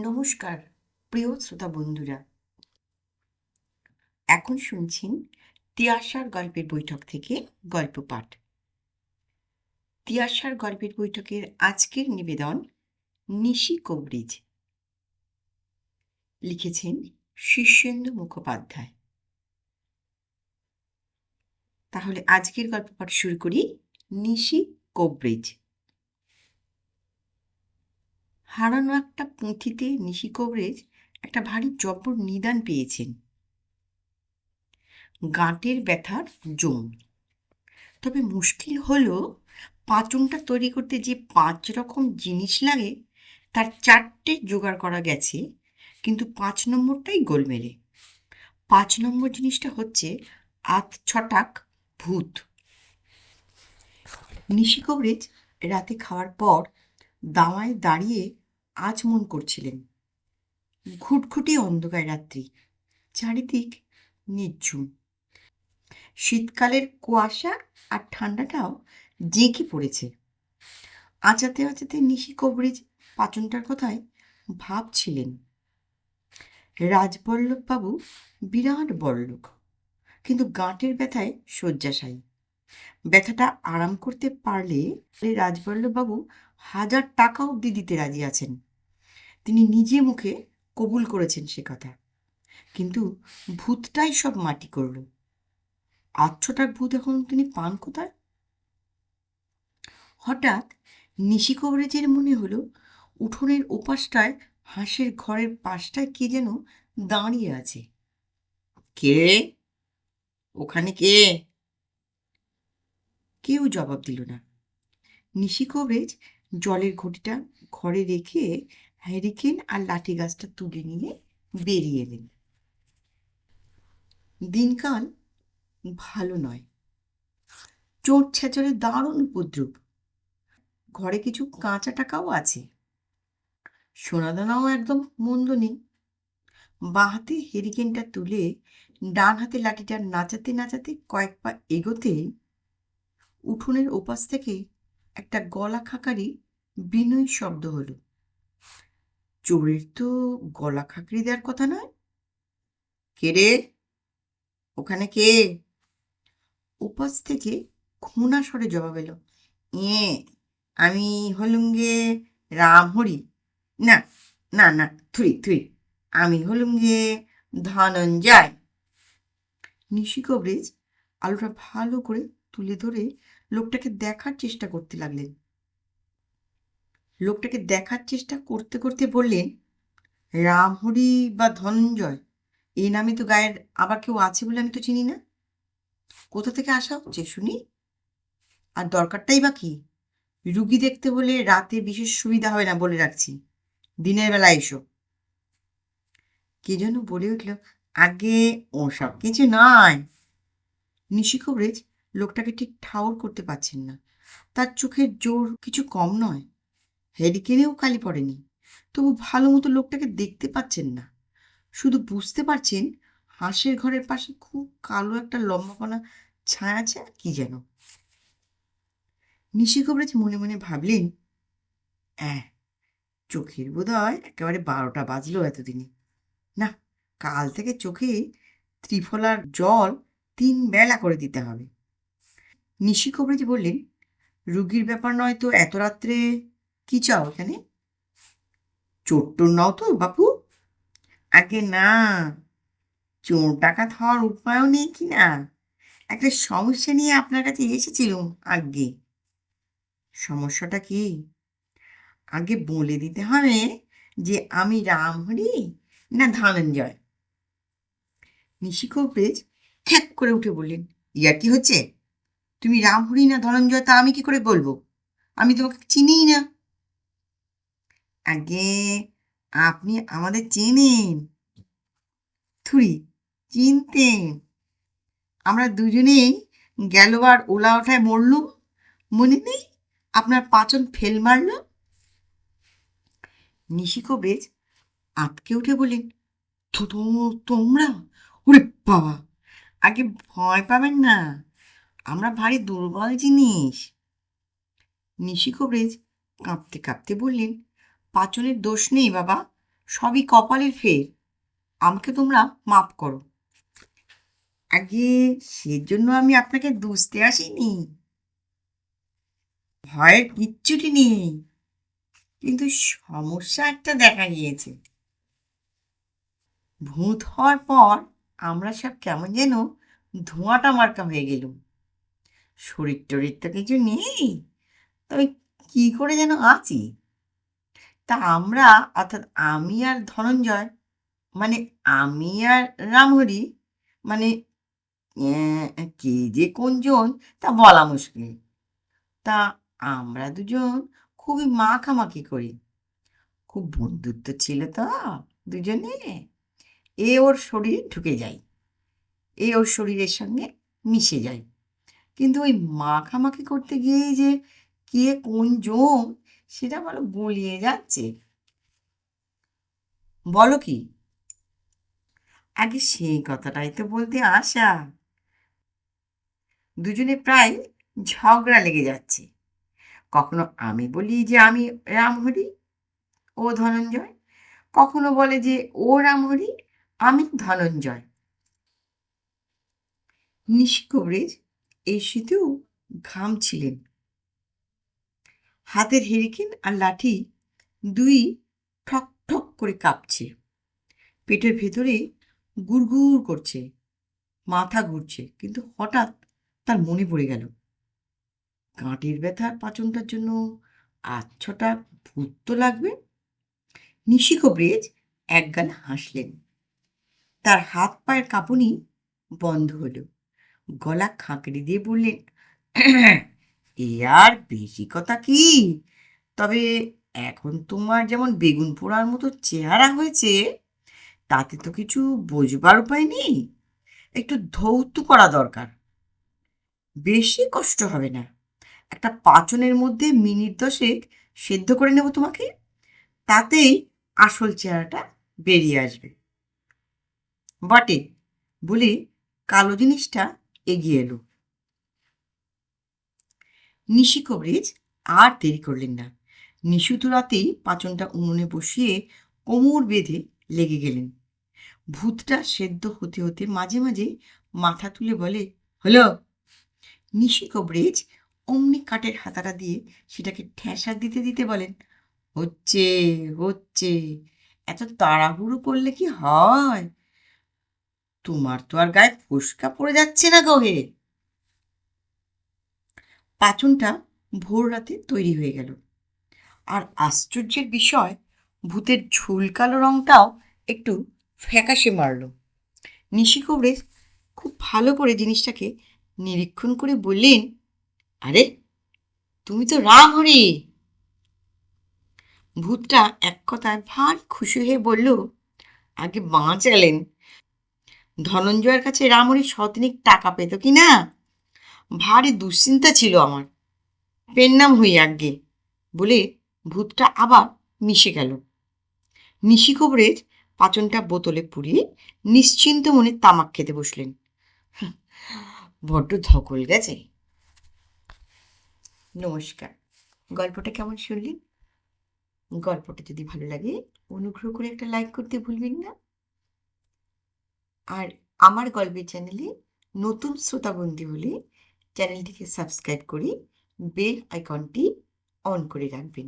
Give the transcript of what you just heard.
নমস্কার প্রিয় শ্রোতা বন্ধুরা, এখন শুনছেন তিয়াশার গল্পের বৈঠক থেকে গল্প পাঠ। তিয়াশার গল্পের বৈঠকের আজকের নিবেদন নিশি কবরিজ। লিখেছেন শীর্ষেন্দু মুখোপাধ্যায়। তাহলে আজকের গল্প পাঠ শুরু করি। নিশি কবরিজ। হারানো একটা পুঁথিতে নিশি কবরিজ একটা ভারী জব্বর নিদান পেয়েছেন। গাঁটের ব্যথার জম। তবে মুশকিল হলো পাঁচনটা তৈরি করতে যে 5 রকম জিনিস লাগে তার 4টে জোগাড় করা গেছে, কিন্তু 5 নম্বরটাই গোলমেলে। 5 নম্বর জিনিসটা হচ্ছে ছটাক ভূত। নিশি কবরিজ রাতে খাওয়ার পর দাওয়ায় দাঁড়িয়ে আচমন করছিলেন। ঘুটঘুটে অন্ধকার রাত্রি, চারিদিক নির্ঝুম। শীতকালের কুয়াশা আর ঠান্ডাটাও জেঁকে পড়েছে। আঁচাতে আঁচাতে নিশি কবরিজ পাচনটার কথায় ভাবছিলেন। রাজবল্লভবাবু বিরাট বড়লোক, কিন্তু গাঁটের ব্যথায় শয্যাশায়ী। ব্যথাটা আরাম করতে পারলে রাজবল্লভবাবু 1000 টাকা অবধি দিতে রাজি আছেন। তিনি নিজে মুখে কবুল করেছেন সে কথা। কিন্তু ভূতটাই সব মাটি করল। 800টার ভূত এখন তিনি পান কোথায়? হঠাৎ নিশি কবরিজের মনে হলো উঠোনের ওপাশটায় হাঁসের ঘরের পাশটায় কে যেন দাঁড়িয়ে আছে। কে? ওখানে কে? কেউ জবাব দিল না। নিশি কবরিজ জলের ঘটিটা ঘরে রেখে হ্যারিকেন আর লাঠি গাছটা তুলে নিয়ে বেরিয়ে এলেন। দিনকাল ভালো নয়। চোট ছেঁচড়ে দারুণ উপদ্রব। ঘরে কিছু কাঁচা টাকাও আছে। সোনাদানাও একদম মন্দ নেই। বাঁ হাতে হেরিকেনটা তুলে ডান হাতে লাঠিটা নাচাতে নাচাতে কয়েক পা এগোতে উঠোনের ওপাশ থেকে একটা গলা খাকারি বিনয়ী শব্দ হলো। চোরের তো গলা খাকড়ি দেওয়ার কথা নয়। কে রে? ওখানে কে? ওপাশ থেকে খোনা স্বরে জবাব এলো, আমি হলুম গে রামহরি। না না না, থুই থুই, আমি হলুম গে ধনঞ্জয়। নিশি কবরিজ আলোটা ভালো করে তুলে ধরে লোকটাকে দেখার চেষ্টা করতে লাগলেন। লোকটাকে দেখার চেষ্টা করতে করতে বললেন, রামহরি বা ধনঞ্জয় এই নামে তো গায়ের আবার কেউ আছে বলে আমি তো চিনি না। কোথা থেকে আসা হচ্ছে শুনি? আর দরকারটাই বা কি? রুগী দেখতে হলে রাতে বিশেষ সুবিধা হয় না বলে রাখছি, দিনের বেলা এসো। কে যেন বলে উঠল, আগে ওসব কিছু নয়। নিশি কবরিজ লোকটাকে ঠিক ঠাউর করতে পারছেন না। তার চোখের জোর কিছু কম নয়। হেরিকেনেও কালি পড়েনি, তবু ভালো মতো লোকটাকে দেখতে পাচ্ছেন না। শুধু বুঝতে পারছেন হাঁসের ঘরের পাশে খুব কালো একটা লম্বাপনা ছায়া আছে কি যেন। নিশি কবরিজ মনে মনে ভাবলেন, চোখের বোধহয় একেবারে 12টা বাজলো এতদিনে। না, কাল থেকে চোখে ত্রিফলার জল 3 বেলা করে দিতে হবে। নিশি কবরিজ বললেন, রুগীর ব্যাপার নয় তো এত রাত্রে কি চাও এখানে? চোর টোর নাও তো বাপু? আগে না, চোর ডাকাত হওয়ার উপায়ও নেই কি না, একটা সমস্যা নিয়ে আপনার কাছে এসেছিলুম। আগে সমস্যাটা কি? আগে বলে দিতে হবে যে আমি রামহরি না ধনঞ্জয়। নিশি কবরিজ খ্যাক করে উঠে বললেন, ইয়ার কি হচ্ছে? তুমি রামহরি না ধনঞ্জয় তা আমি কি করে বলবো? আমি তোমাকে চিনিই না। আগে আপনি আমাদের চেনেন? থুরি, চিনতেন। আমরা দুজনেই গেলবার ওলা ওঠায় মরলুম, মনে নেই? আপনার পাচন ফেল মারল। নিশি কবরিজ আটকে উঠে বললেন, তোমরা? ওরে বাবা! আগে ভয় পাবেন না, আমরা ভারী দুর্বল জিনিস। নিশি কবরিজ কাঁপতে কাঁপতে বললেন, পাচনের দোষ নেই বাবা, সবই কপালের ফের, আমাকে তোমরা মাপ করো। আগে সেজন্য আমি আপনাকে দুষতে আসিনি, ভয়ের কিচ্ছুটি নেই, কিন্তু সমস্যা একটা দেখা গিয়েছে। ভূত হওয়ার পর আমরা সব কেমন যেন ধোঁয়াটা মার্কা হয়ে গেলুম। শরীর টরীর তো কিছু নেই, তবে কি করে যেন আছি। তা আমরা, অর্থাৎ আমি আর ধনঞ্জয়, মানে আমি আর রামহরি, মানে কে যে কোনজন তা বলা মুশকিল। তা আমরা দুজন খুবই মাখামাখি করি, খুব বন্ধুত্ব ছিল তো দুজনে। এ ওর শরীরে ঢুকে যায়, এ ওর শরীরের সঙ্গে মিশে যায়, কিন্তু ওই মাখামাখি করতে গিয়েই যে কে কোন জন সেটা বলো বলিয়ে যাচ্ছে। বলো কি? আগে সেই কথাটাই তো বলতে আসা। দুজনে প্রায় ঝগড়া লেগে যাচ্ছে। কখনো আমি বলি যে আমি রামহরি, ও ধনঞ্জয়। কখনো বলে যে ও রামহরি, আমি ধনঞ্জয়। নিশিকোবরেজ এই শীতেও ঘামছিলেন। হাতের হেরিকেন আর লাঠি দুই ঠক ঠক করে কাঁপছে। পেটের ভেতরে গুড়গুড় করছে, মাথা ঘুরছে, কিন্তু হঠাৎ তার মনে পড়ে গেল গাঁটের ব্যথার পাচনটার জন্য আচ্ছটা ভূত তো লাগবে। নিশিকোবরেজ একগাল হাসলেন। তার হাত পায়ের কাঁপুনি বন্ধ হলো। গলা খাঁকড়ি দিয়ে বললেন, এ আর বেশি কথা কি? তবে এখন তোমার যেমন বেগুন পোড়ার মতো চেহারা হয়েছে, তাতে তো কিছু বোঝবার উপায় নেই। একটু ধৌত করা দরকার। বেশি কষ্ট হবে না, একটা পাচনের মধ্যে মিনিট 10 সেদ্ধ করে নেব তোমাকে, তাতেই আসল চেহারাটা বেরিয়ে আসবে। বটে, বলে কালো জিনিসটা এগিয়ে এলো। নিশিকোবরেজ আর দেরি করলেন না। নিশুত রাতেই পাচনটা উনুনে বসিয়ে কোমর বেঁধে লেগে গেলেন। ভূতটা সেদ্ধ হতে হতে মাঝে মাঝে মাথা তুলে বলে, হলো? নিশিকোবরেজ অমনি কাঠের হাতাটা দিয়ে সেটাকে ঠেসা দিতে দিতে বলেন, হচ্ছে হচ্ছে, এত তাড়াহুড়ো করলে কি হয়? তোমার তো আর গায়ে ফোস্কা পড়ে যাচ্ছে না গহে। পাচনটা ভোর রাতে তৈরি হয়ে গেল। আর আশ্চর্যের বিষয়, ভূতের ঝুলকালো রংটাও একটু ফ্যাকাশে মারল। নিশিকোবরেজ খুব ভালো করে জিনিসটাকে নিরীক্ষণ করে বললেন, আরে তুমি তো রামহরি। ভূতটা এক কথায় ভারী খুশি হয়ে বলল, আগে বাঁচালেন। ধনঞ্জয়ের কাছে রামহরি শতনিক টাকা পেত কি না, ভারী দুশ্চিন্তা ছিল আমার। পেন নাম হই আজ্ঞে, বলে ভূতটা আবার মিশে গেল। নিশিকোবরেজ পাচনটা বোতলে পুড়িয়ে নিশ্চিন্ত মনে তামাক খেতে বসলেন। বড্ড ধকল গেছে। নমস্কার। গল্পটা কেমন শুনলেন? গল্পটা যদি ভালো লাগে অনুগ্রহ করে একটা লাইক করতে ভুলবেন না। আর আমার গল্পের চ্যানেলে নতুন শ্রোতাবন্দী হলে চ্যানেলটিকে সাবস্ক্রাইব করে বেল আইকনটি অন করে রাখবেন।